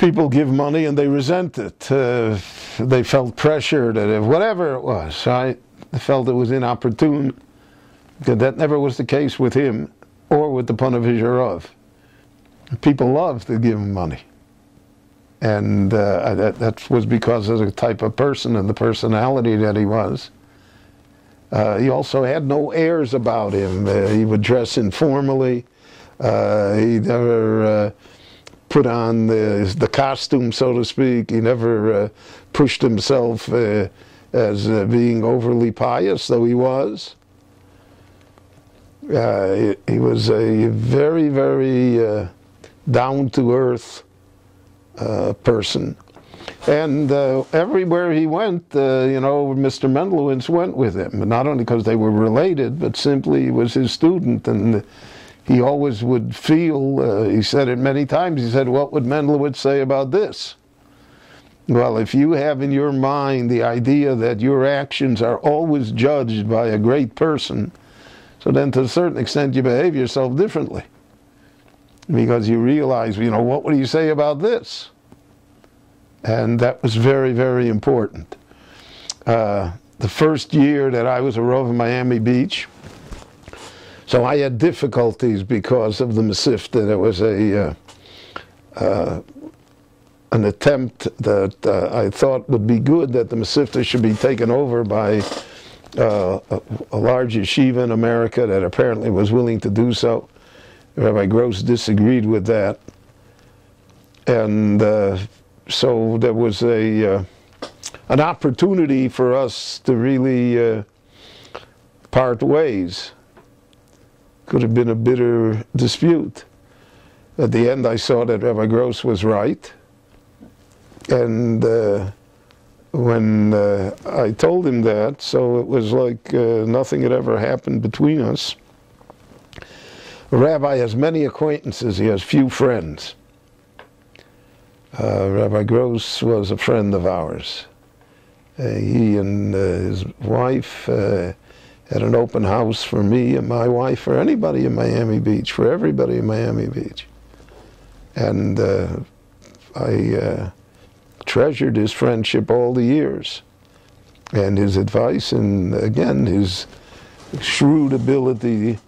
people give money and they resent it. They felt pressured, whatever it was. I felt it was inopportune. That never was the case with him or with the Ponevezher. People loved to give him money. And that was because of the type of person and the personality that he was. He also had no airs about him. He would dress informally. He never put on the costume, so to speak. He never pushed himself as being overly pious, though he was. He was a very, very down-to-earth person. And everywhere he went, Mr. Mendelowitz went with him. And not only because they were related, but simply he was his student. And he always would feel, he said it many times, he said, what would Mendelowitz say about this? Well, if you have in your mind the idea that your actions are always judged by a great person, so then to a certain extent you behave yourself differently. Because you realize, what would you say about this? And that was very, very important. The first year that I was a Rav in Miami Beach, so I had difficulties because of the Mesivta. There was an attempt that I thought would be good, that the Mesivta should be taken over by a large yeshiva in America that apparently was willing to do so. Rabbi Gross disagreed with that. And so there was an opportunity for us to really part ways. Could have been a bitter dispute. At the end I saw that Rabbi Gross was right. And when I told him that, so it was like nothing had ever happened between us. A rabbi has many acquaintances, he has few friends. Rabbi Gross was a friend of ours. He and his wife had an open house for me and my wife, for anybody in Miami Beach, for everybody in Miami Beach. And I treasured his friendship all the years, and his advice, and again, his shrewd ability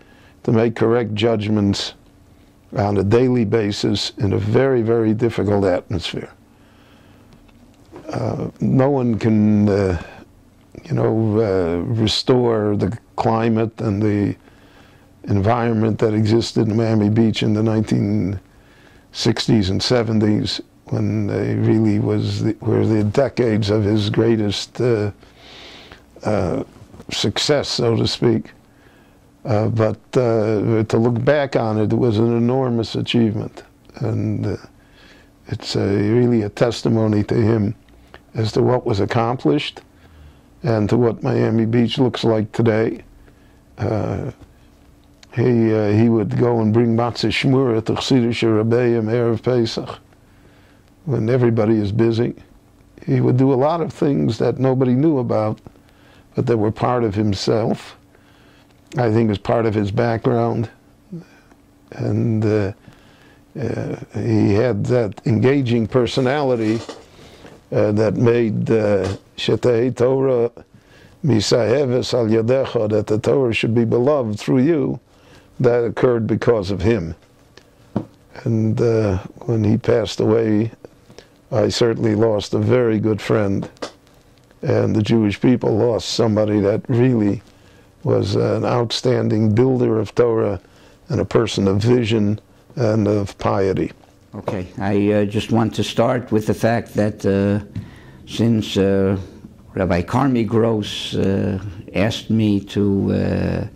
to make correct judgments on a daily basis in a very, very difficult atmosphere. No one can, restore the climate and the environment that existed in Miami Beach in the 1960s and 70s, when they really were the decades of his greatest success, so to speak. But to look back on it, it was an enormous achievement. And it's really a testimony to him as to what was accomplished and to what Miami Beach looks like today. He would go and bring matzah shmura to Chassidische Rabbeim Erev Pesach when everybody is busy. He would do a lot of things that nobody knew about, but that were part of himself. I think it was part of his background. And he had that engaging personality that made Shetei Torah Misaheves Al Yadecha, that the Torah should be beloved through you. That occurred because of him. And when he passed away, I certainly lost a very good friend, and the Jewish people lost somebody that really was an outstanding builder of Torah and a person of vision and of piety. Okay, I just want to start with the fact that since Rabbi Carmi Gross asked me to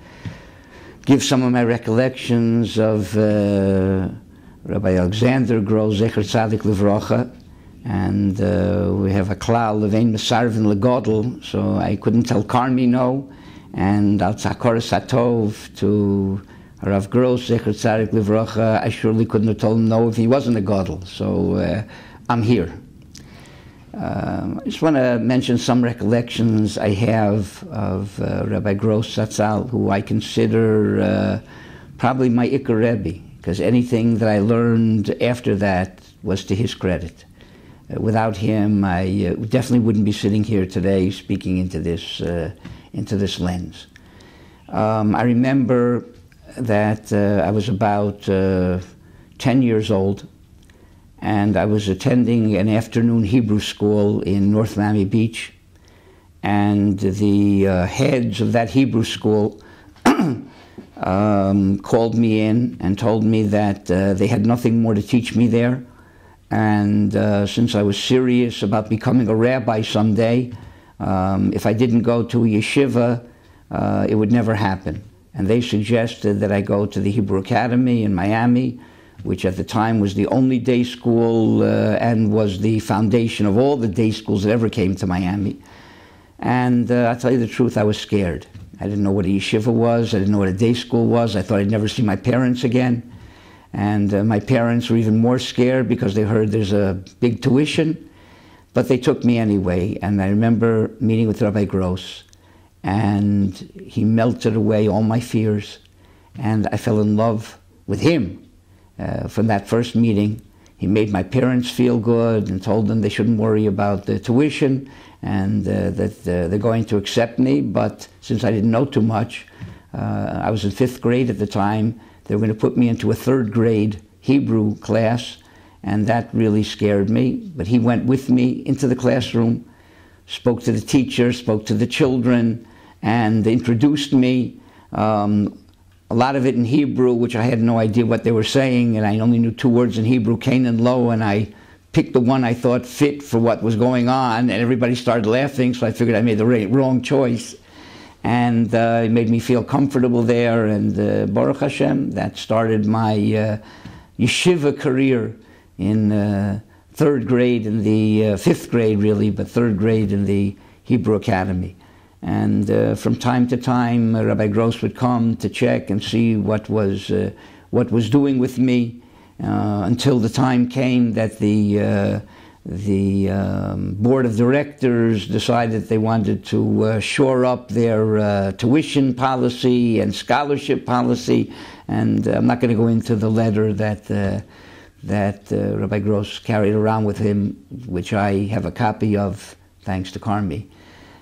give some of my recollections of Rabbi Alexander Gross, Zecher Tzadik Livrocha, and we have a klal of Ein Mesarvin Legodel, so I couldn't tell Carmi no, and Al Tzakor Satov to Rav Gross, Zecher Tzadik Livrocha, I surely couldn't have told him no if he wasn't a Godel, so I'm here. I just want to mention some recollections I have of Rabbi Gross Zatzal, who I consider probably my Iker Rebbe, because anything that I learned after that was to his credit. Without him, I definitely wouldn't be sitting here today speaking into this lens. I remember that I was about 10 years old, and I was attending an afternoon Hebrew school in North Miami Beach, and the heads of that Hebrew school called me in and told me that they had nothing more to teach me there, and since I was serious about becoming a rabbi someday, if I didn't go to a yeshiva, it would never happen. And they suggested that I go to the Hebrew Academy in Miami, which at the time was the only day school and was the foundation of all the day schools that ever came to Miami. And I'll tell you the truth, I was scared. I didn't know what a yeshiva was. I didn't know what a day school was. I thought I'd never see my parents again. And my parents were even more scared because they heard there's a big tuition. But they took me anyway. And I remember meeting with Rabbi Gross, and he melted away all my fears. And I fell in love with him from that first meeting. He made my parents feel good and told them they shouldn't worry about the tuition, and that they're going to accept me. But since I didn't know too much, I was in 5th grade at the time, they were going to put me into a 3rd grade Hebrew class, and that really scared me. But he went with me into the classroom, spoke to the teacher, spoke to the children, and introduced me. A lot of it in Hebrew, which I had no idea what they were saying, and I only knew 2 words in Hebrew, Cain and Lo, and I picked the one I thought fit for what was going on, and everybody started laughing, so I figured I made the wrong choice. And it made me feel comfortable there, and Baruch Hashem, that started my yeshiva career in 3rd grade, in the 5th grade really, but 3rd grade in the Hebrew Academy. And from time to time, Rabbi Gross would come to check and see what was doing with me, until the time came that the board of directors decided they wanted to shore up their tuition policy and scholarship policy. And I'm not going to go into the letter that Rabbi Gross carried around with him, which I have a copy of, thanks to Carmi.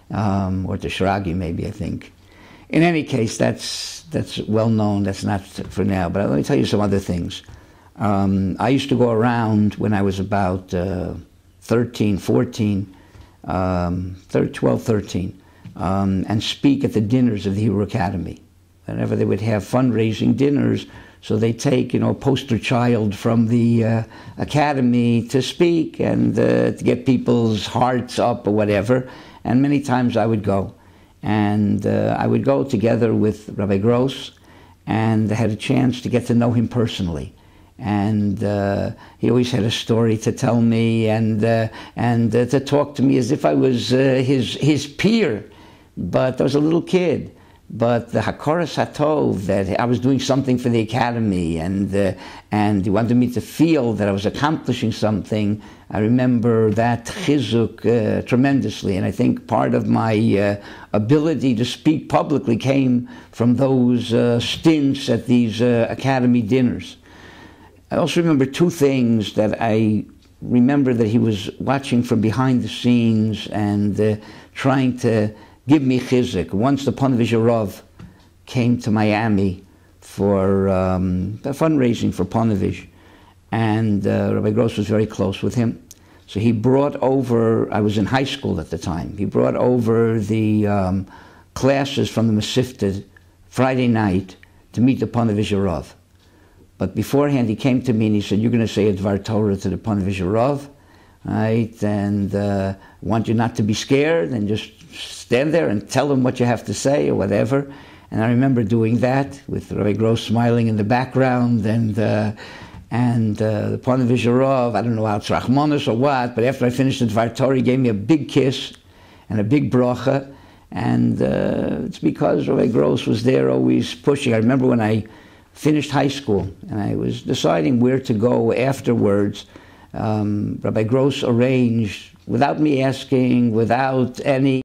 Or to Shragi, maybe, I think. In any case, that's well known. That's not for now. But let me tell you some other things. I used to go around when I was about 13, 14, 12, 13, and speak at the dinners of the Hebrew Academy. Whenever they would have fundraising dinners, so they take, a poster child from the academy to speak and to get people's hearts up or whatever. And many times I would go. And I would go together with Rabbi Gross, and I had a chance to get to know him personally. And he always had a story to tell me, and to talk to me as if I was his peer. But I was a little kid. But the Hakaras Hatov, that I was doing something for the academy, and he wanted me to feel that I was accomplishing something. I remember that chizuk tremendously, and I think part of my ability to speak publicly came from those stints at these academy dinners. I also remember 2 things that I remember that he was watching from behind the scenes and trying to give me chizuk. Once the Ponevezher Rav came to Miami for fundraising for Ponevezher, and Rabbi Gross was very close with him. So he brought over, I was in high school at the time, he brought over the classes from the Masifta Friday night to meet the Ponevezher Rav. But beforehand he came to me and he said, "You're going to say a Dvar Torah to the Ponevezher Rav, right? And I want you not to be scared, and just stand there and tell him what you have to say," or whatever. And I remember doing that with Rabbi Gross smiling in the background, and the Ponevezher Rav, I don't know how it's Rachmanis or what, but after I finished the Dvar Torah, he gave me a big kiss and a big bracha, and it's because Rabbi Gross was there always pushing. I remember when I finished high school and I was deciding where to go afterwards, Rabbi Gross arranged, without me asking, without any